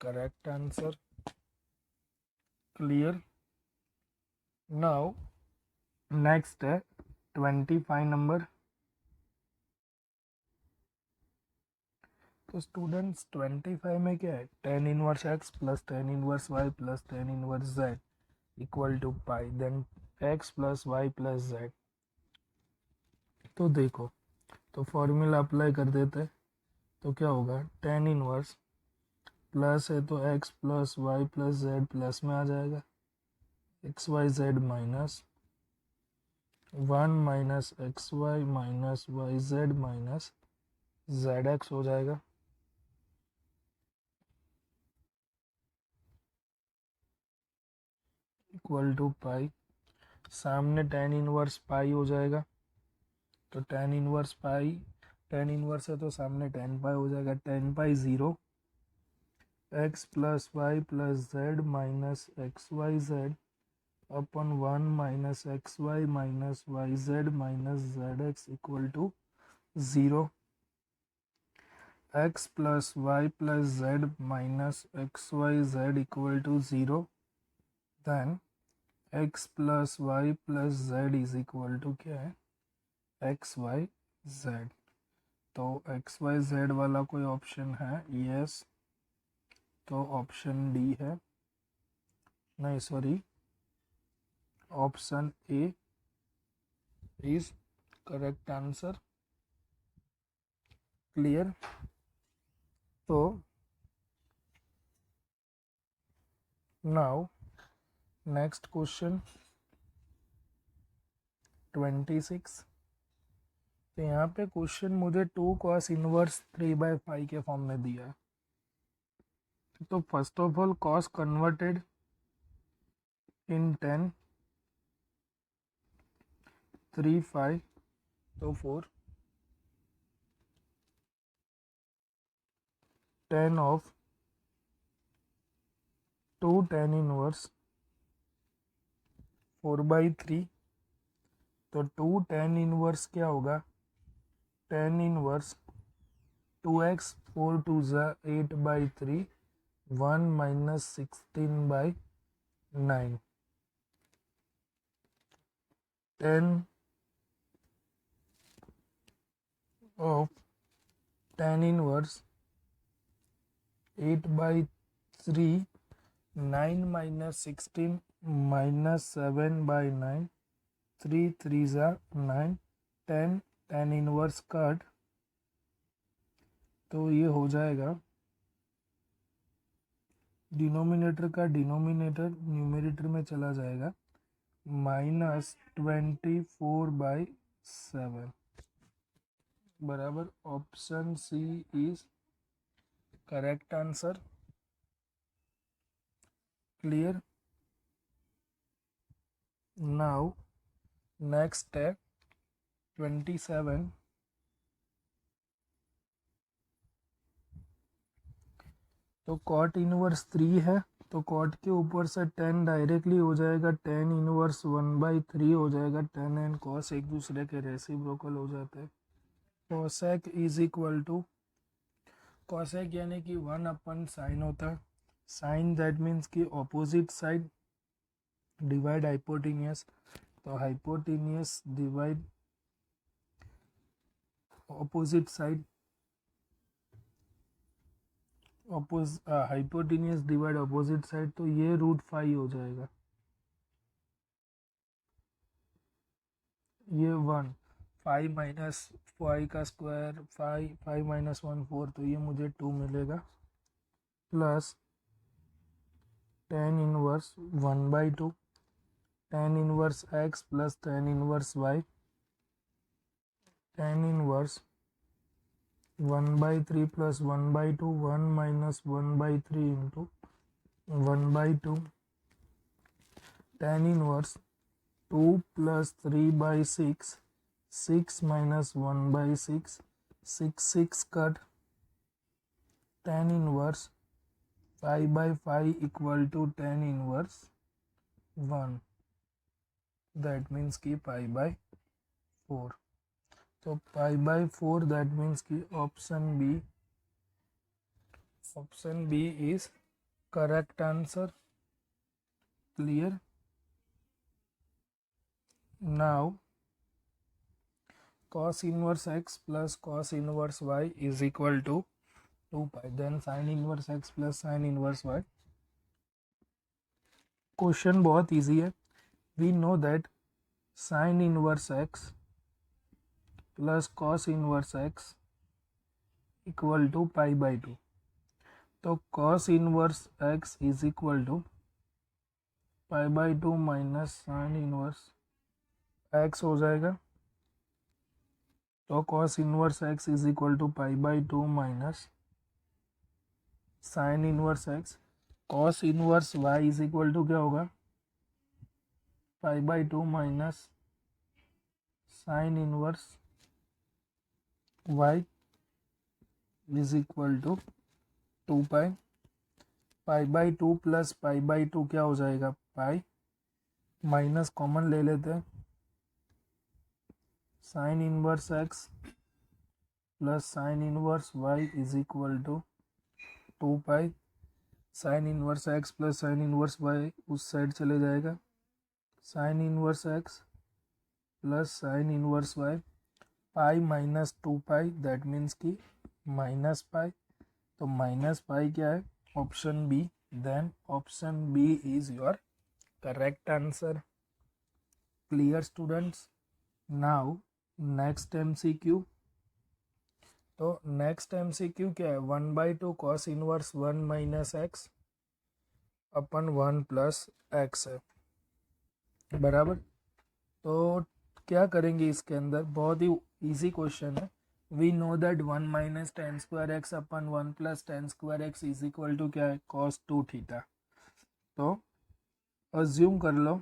correct answer. Clear. Now next है 25 नंबर। तो स्टूडेंट्स 25 में क्या है, tan inverse x plus tan inverse y plus tan inverse z equal to pi, then x plus y plus z. तो देखो, तो फॉर्मूला अप्लाई कर देते हैं, तो क्या होगा, टेन इनवर्स प्लस है तो x plus y plus z plus में आ जाएगा, x y z minus one minus x y minus y z minus z x हो जाएगा। इक्वल टू पाई, सामने टेन इनवर्स पाई हो जाएगा, तो tan inverse pi, tan inverse है तो सामने टेन पाई हो जाएगा, tan pi zero, x plus y plus z minus x y z upon one minus x y minus y z minus z x equal to zero. X plus y plus z minus x y z equal to zero, then x plus y plus z is equal to क्या है, x y z. तो x y Z वाला कोई option है, yes, तो option D है, नहीं sorry, option A is correct answer. Clear. तो नाउ नेक्स्ट क्वेश्चन 26। तो यहाँ पे क्वेश्चन मुझे टू कॉस इनवर्स 3/5 के फॉर्म में दिया है। तो first of all cos converted in 10, 3 5, तो 4, 10 ऑफ 2 10 इनवर्स 4/3, तो 2 10 इनवर्स क्या होगा, 10 इनवर्स 2x 4 2 ज़ा 8/3, 1 minus 16/9, 10 of 10 inverse 8/3, 9 minus 16 minus 7/9, 3 3s are 9, 10 10 inverse cut, तो ये हो जाएगा डिनोमिनेटर का डिनोमिनेटर न्यूमरेटर में चला जाएगा, -24/7 बराबर option C is correct answer. Clear. Now next है 27। तो कॉट इनवर्स 3 है, तो कॉट के ऊपर से 10 डायरेक्टली हो जाएगा, 10 इनवर्स 1/3 हो जाएगा, 10 एंड कॉस एक दूसरे के रेसिप्रोकल हो जाते हैं। Cosec is equal to, cosec यानी कि 1/sin होता है, साइन दैट मीन्स कि ऑपोजिट साइड डिवाइड हाइपोटेनियस, तो hypotenuse divide opposite side, hypotenuse divide opposite side, तो ये √5 हो जाएगा, ये 1, 5 माइनस 5 का स्क्वायर 5, 5 माइनस 1 4, तो ये मुझे 2 मिलेगा, plus 10 inverse 1/2, 10 inverse x plus 10 inverse y, 10 inverse 1/3 plus 1/2, 1 minus 1/3 into 1/2, 10 inverse 2 plus 3/6, 6 minus 1/6, 6 6 cut, 10 inverse 5/5 equal to 10 inverse 1, that means कि π/4, तो π/4 दैट मीन्स कि option B is correct answer. Clear. Now cos inverse x plus cos inverse y is equal to 2 pi, then sin inverse x plus sin inverse y. Question बहुत easy है. We know that sin inverse x plus cos inverse x equal to pi by 2. तो cos inverse x is equal to pi by 2 minus sine inverse x हो जाएगा. तो cos inverse x is equal to pi by 2 minus sine inverse x. cos inverse y is equal to क्या होगा, pi by 2 minus sine inverse y is equal to 2 pi. Pi by 2 plus pi by 2 क्या हो जाएगा, पाई. Minus common ले लेते हैं. Sine inverse x plus sine inverse y is equal to 2 pi. Sine inverse x plus sine inverse y उस side चले जाएगा. Sine inverse x plus sine inverse y, pi minus 2 pi, that means कि minus pi. तो minus pi क्या है, option B. Then option B is your correct answer. Clear students. Now next MCQ. तो next MCQ क्या है, 1/2 cos inverse 1 minus x upon 1 plus x है, बराबर. तो क्या करेंगे इसके अंदर, बहुत ही इजी क्वेश्चन है. We know that 1 minus tan square x upon 1 plus tan square x is equal to क्या है, cos 2 थीटा. तो अज्यूम कर लो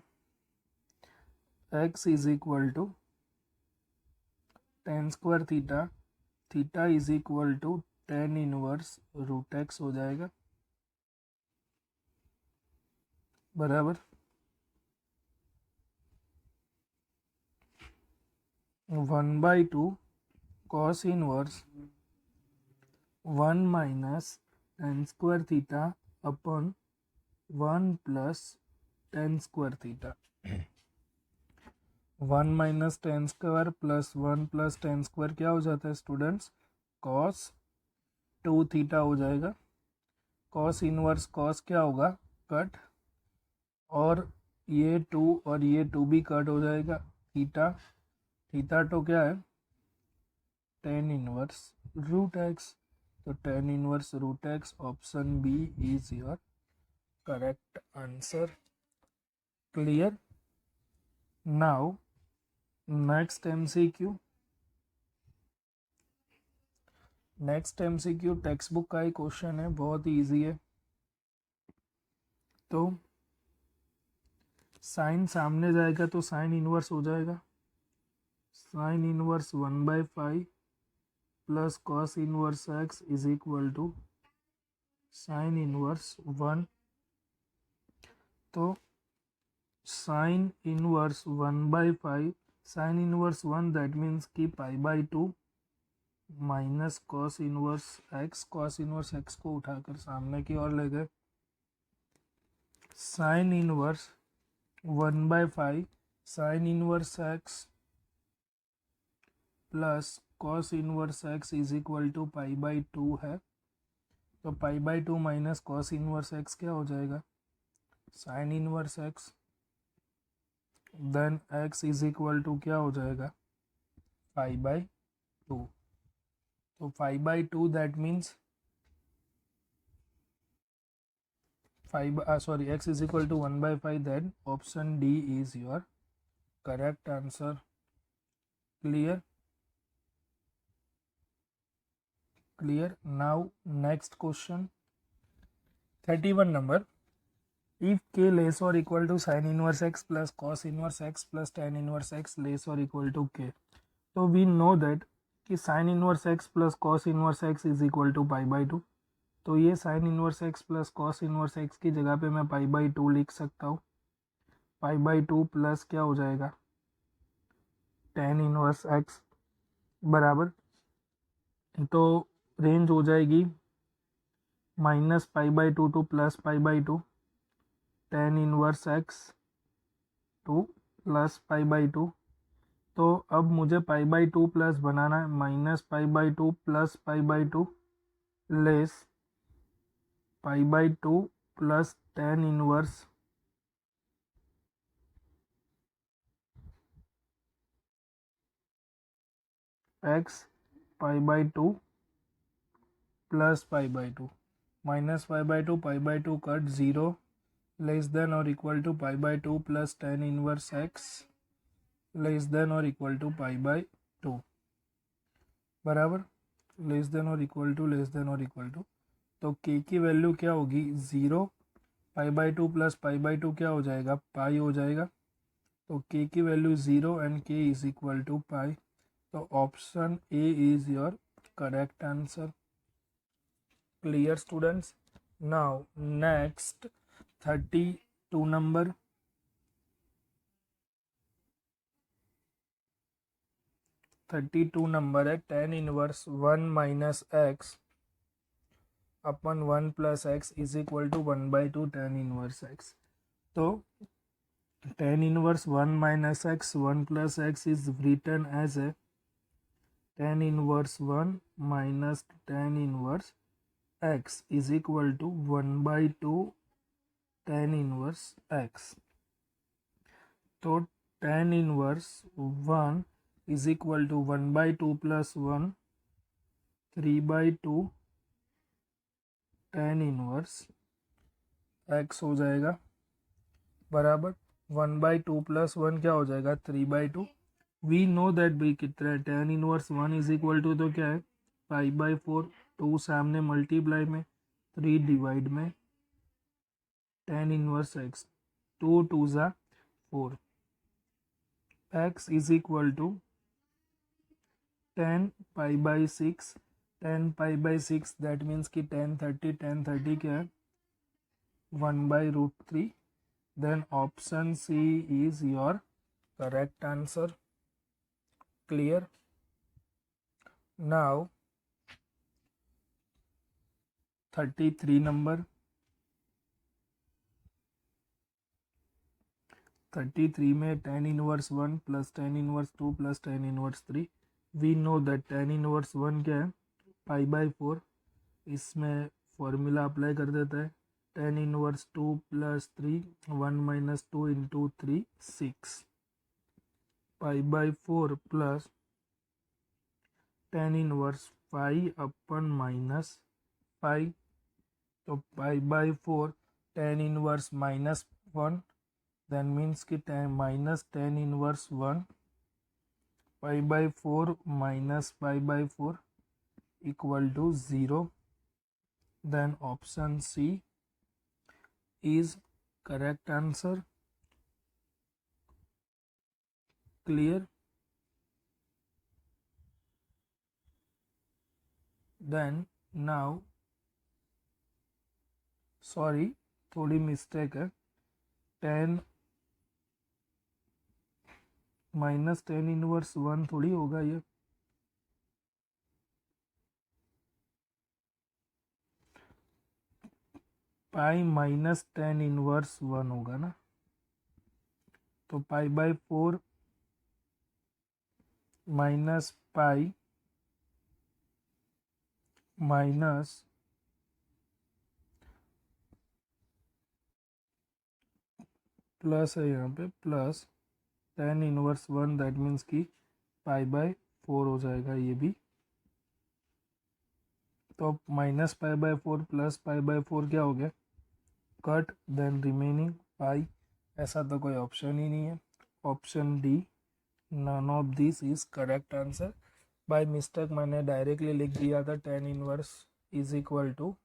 x is equal to tan square theta. Theta is equal to tan inverse root x हो जाएगा, बराबर. 1/2 cos inverse 1 minus tan square theta अपन 1 plus tan square theta. 1 minus tan square plus 1 plus tan square क्या हो जाता है students, cos 2 theta हो जाएगा. cos inverse cos क्या होगा, कट, और ये 2 और ये 2 भी कट हो जाएगा. थीटा, थीटा तो क्या है, टेन इनवर्स रूट एक्स. तो tan inverse root x, option B is your correct answer. Clear. Now next MCQ. Next MCQ textbook का ही क्वेश्चन है, बहुत ही इजी है. तो साइन सामने जाएगा तो साइन इनवर्स हो जाएगा. Sine inverse 1/5 plus cos inverse x is equal to sine inverse 1. तो sine inverse 1/5, sine inverse 1 that means कि pi by 2 minus cos inverse x. Cos inverse x को उठाकर सामने की ओर ले गए. Sine inverse 1/5 sine inverse x plus cos inverse x is equal to pi by 2 है. तो pi by 2 minus cos inverse x क्या हो जाएगा, sine inverse x. Then x is equal to क्या हो जाएगा, पाई बाई 2. तो pi by 2 that means x is equal to 1/5. then option D is your correct answer. Clear. Now next question, 31 number. If k less or equal to sin inverse x plus cos inverse x plus tan inverse x less or equal to k. So we know that कि sin inverse x plus cos inverse x is equal to pi by 2. तो ये sign inverse x plus cos inverse x की जगह पे मैं पाई by 2 लिख सकता हूँ. पाई बाई 2 प्लस क्या हो जाएगा, टेन इनवर्स एक्स, बराबर. तो रेंज हो जाएगी minus pi by 2 to plus pi by 2. Tan inverse x to plus pi by two. तो अब मुझे पाई बाई टू प्लस बनाना है, minus pi by two plus pi by two less pi by two plus tan inverse x pi by two plus pi by two. Minus pi by two cut, zero less than और equal to pi by two plus tan inverse x less than और equal to pi by two, बराबर less than और equal to less than और equal to. तो K की value क्या होगी, zero. Pi by two plus pi by two क्या हो जाएगा, पाई हो जाएगा। तो के की value zero and K is equal to pi. तो option A is your correct answer. Clear students? Now next 32 number. 32 number है, tan inverse one minus x upon one plus x is equal to one by two tan inverse x. तो tan inverse one minus x one plus x is written as a tan inverse one minus tan inverse x is equal to one by two tan inverse x. तो tan inverse one is equal to one by two plus one, three by two tan inverse x हो जाएगा, बराबर one by two plus one क्या हो जाएगा, three by two. We know that भाई कितना है, tan inverse one is equal to तो क्या है, फाइव बाई फोर। टू सामने मल्टीप्लाई में, थ्री डिवाइड में tan inverse x, two two ज़ा four. X is equal to tan pi by six, tan pi by six that means कि tan thirty क्या है, one by root three. Then option C is your correct answer. Clear? Now 33 number. 33 में tan inverse one plus tan inverse two plus tan inverse three. We know that tan inverse one क्या है, pi by four. इसमें formula apply कर देता है, tan inverse two plus three, one minus two into three, six pi by four plus tan inverse five upon minus five. तो pi by four tan inverse minus one, then means कि tan minus tan inverse one, pi by four minus pi by four equal to zero. Then option C is correct answer. Clear? Then now, sorry थोड़ी mistake है, tan minus tan inverse one थोड़ी होगा ये, pi minus tan inverse one होगा ना। तो pi by four minus pi minus plus है यहाँ पे plus tan inverse one, that means कि पाई बाई फोर हो जाएगा ये भी। तो minus pi by four plus pi by four क्या हो गया, कट, देन रिमेनिंग पाई। ऐसा तो कोई ऑप्शन ही नहीं है। Option D, none of this is correct answer. By mistake मैंने डायरेक्टली लिख दिया था tan inverse is equal to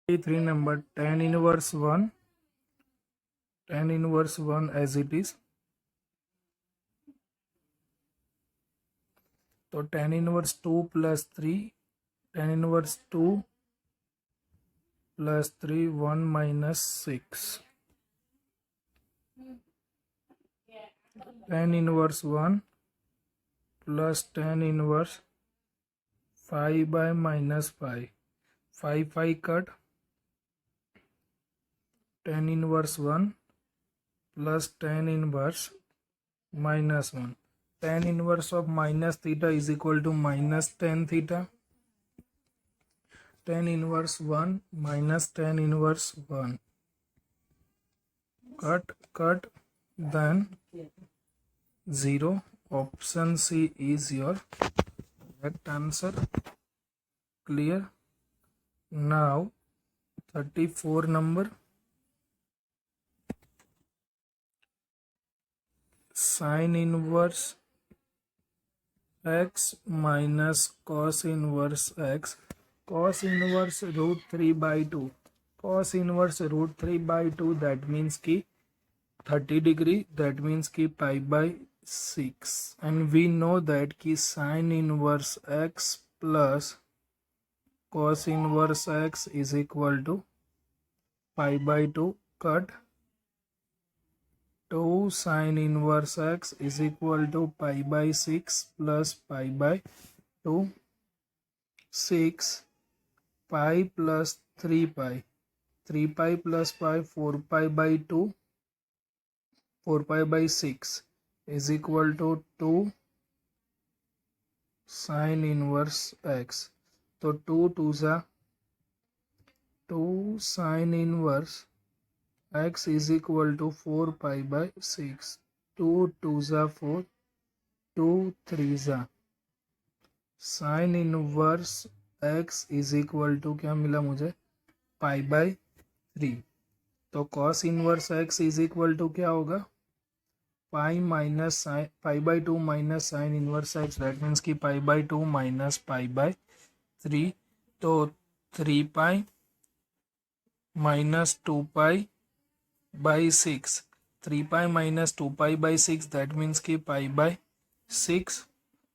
3 number tan inverse 1 as it is. तो tan inverse 2 plus 3, tan inverse 2 plus 3, 1 minus 6. Tan inverse 1 plus tan inverse 5 by minus 5. 5 cut. Tan inverse 1 plus tan inverse minus 1. Tan inverse of minus theta is equal to minus tan theta. Tan inverse 1 minus tan inverse 1. Cut. Then 0. Option C is your correct answer. Clear? Now 34 number. Sin inverse x minus cos inverse x. Cos inverse root 3 by 2. Cos inverse root 3 by 2, that means ki 30 degree, that means ki pi by 6. And we know that ki sin inverse x plus cos inverse x is equal to pi by 2. Cut. 2 sin inverse x is equal to pi by 6 plus pi by 2. 6 pi plus 3 pi. 3 pi plus pi, 4 pi by 2. 4 pi by 6 is equal to 2 sin inverse x. So 2 sin inverse x is equal to 4 pi by 6. 2 2 4, 2 3 sin inverse x is equal to क्या मिला मुझे, पाई by 3. तो cos inverse x is equal to क्या होगा, pi by 2 minus sine inverse x. That means कि pi by 2 minus pi by 3. तो 3 pi minus 2 pi by 6. 3 pi minus 2 pi by 6, that means कि pi by 6.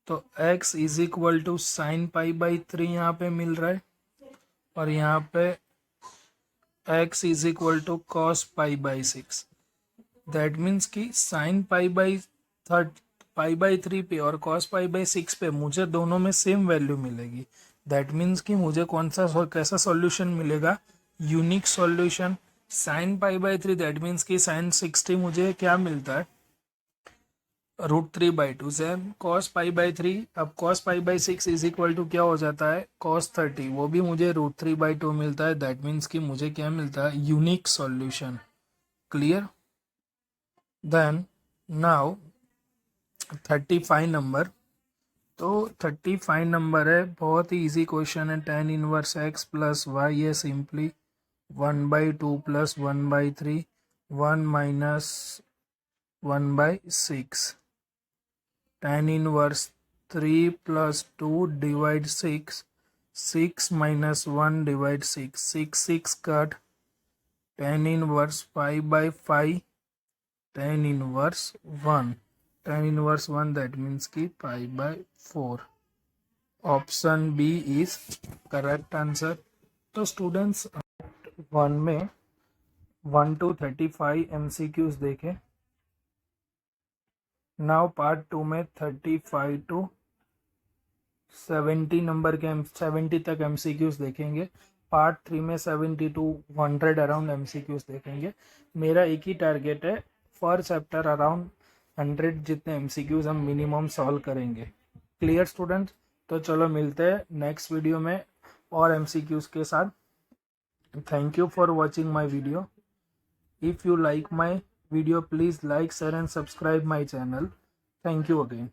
तो x is equal to sine pi by 3 यहाँ पे मिल रहा है, और यहाँ पे x is equal to cos pi by 6. That means कि साइन पाई बाई 3 पे और कॉस पाई बाई 6 पे मुझे दोनों में सेम वैल्यू मिलेगी. दैट मीन्स कि मुझे कैसा सॉल्यूशन मिलेगा, unique solution. Sign pi by 3, that means कि साइन 60 मुझे क्या मिलता है, √3/2 से. कॉस पाई बाई 3, अब cos pi by 6 is equal to क्या हो जाता है, cos 30. वो भी मुझे √3/2 मिलता है. दैट मीन्स कि मुझे क्या मिलता है, unique solution. Clear? Then now 35 number. तो 35 नंबर है, बहुत ही इजी क्वेश्चन है. tan inverse x plus y है simply 1/2 plus 1/3, 1 minus 1/6. tan inverse 3 plus 2 divide 6. 6 minus 1 divide 6. 6 cut. tan inverse 5 by 5. tan inverse 1. tan inverse 1, that means ki pi by 4. Option B is correct answer. तो students 1 में 1 to 35 MCQs देखें. Now part 2 में 35 to 70 number के 70 तक MCQs देखेंगे. Part 3 में 70 to 100 around MCQs देखेंगे. मेरा एक ही टारगेट है, फॉर चैप्टर अराउंड 100 जितने MCQs हम मिनिमम सॉल्व करेंगे. Clear students? तो चलो मिलते हैं नेक्स्ट वीडियो में और MCQs के साथ. Thank you for watching my video. If you like my video, please like, share and subscribe my channel. Thank you again.